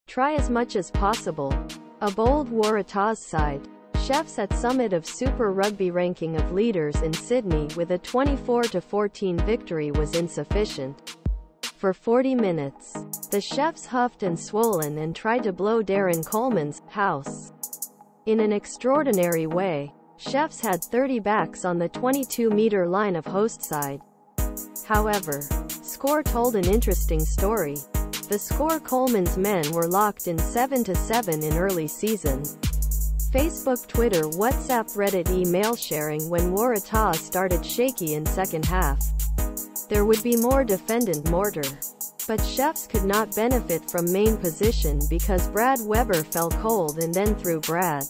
Try as much as possible. A bold Waratahs side. Chefs at summit of Super Rugby ranking of leaders in Sydney with a 24-14 victory was insufficient. For 40 minutes, the chefs huffed and swollen and tried to blow Darren Coleman's house. In an extraordinary way, chefs had 30 backs on the 22-meter line of host side. However, score told an interesting story. The score: Coleman's men were locked in 7-7 in early season. Facebook, Twitter, WhatsApp, Reddit, email sharing when Waratahs started shaky in second half. There would be more defendant mortar. But chefs could not benefit from main position because Brad Weber fell cold and then threw Brad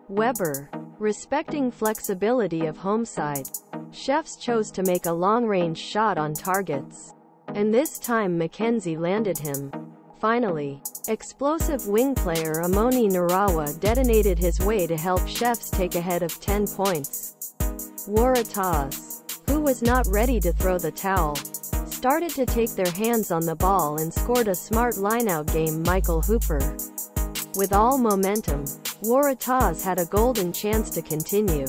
Weber. Respecting flexibility of home side, chefs chose to make a long-range shot on targets. And this time Mackenzie landed him. Finally, explosive wing player Amoni Narawa detonated his way to help chefs take ahead of 10 points. Waratahs, who was not ready to throw the towel, started to take their hands on the ball and scored a smart lineout game. Michael Hooper. With all momentum, Waratahs had a golden chance to continue.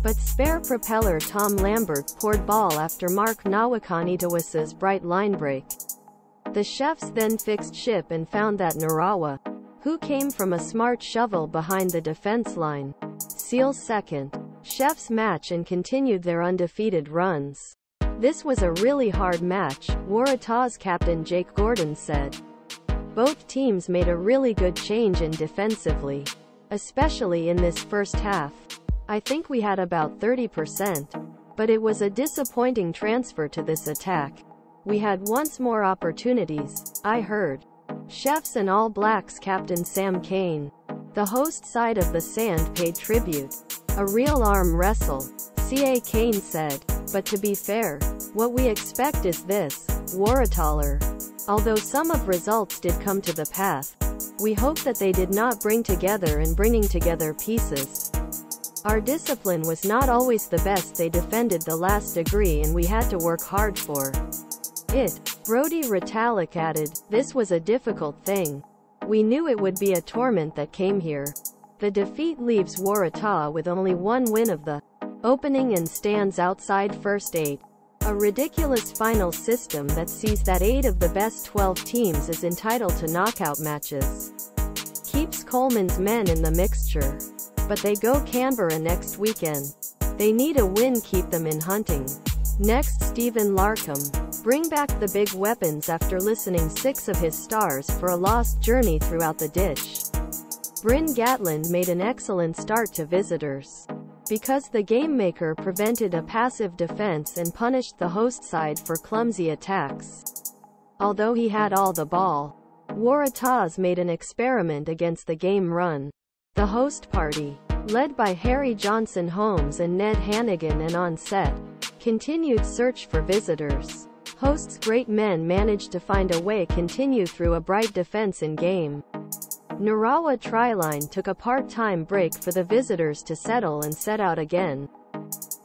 But spare propeller Tom Lambert poured ball after Mark Nawakanitawasa's bright line break. The chefs then fixed ship and found that Narawa, who came from a smart shovel behind the defense line, seals second. Chefs match and continued their undefeated runs. This was a really hard match, Waratahs captain Jake Gordon said. Both teams made a really good change in defensively, especially in this first half. I think we had about 30%, but it was a disappointing transfer to this attack. We had once more opportunities, I heard. Chefs and All Blacks captain Sam Cane. The host side of the sand paid tribute. A real arm wrestle, C.A. Cane said. But to be fair, what we expect is this, Waratahs. Although some of results did come to the path, we hope that they did not bring together and bringing together pieces. Our discipline was not always the best. They defended the last degree and we had to work hard for it. Brody Retallick added, this was a difficult thing. We knew it would be a torment that came here. The defeat leaves Waratahs with only one win of the opening and stands outside first 8. A ridiculous final system that sees that 8 of the best 12 teams is entitled to knockout matches. Keeps Coleman's men in the mixture. But they go Canberra next weekend. They need a win, keep them in hunting. Next, Stephen Larkham. Bring back the big weapons after listening 6 of his stars for a lost journey throughout the ditch. Bryn Gatland made an excellent start to visitors, because the game maker prevented a passive defense and punished the host side for clumsy attacks. Although he had all the ball, Waratahs made an experiment against the game run. The host party, led by Harry Johnson Holmes and Ned Hannigan and on set, continued search for visitors. Hosts' great men managed to find a way continue through a bright defense in game. Narawa Tryline took a part-time break for the visitors to settle and set out again.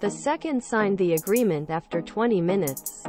The second signed the agreement after 20 minutes.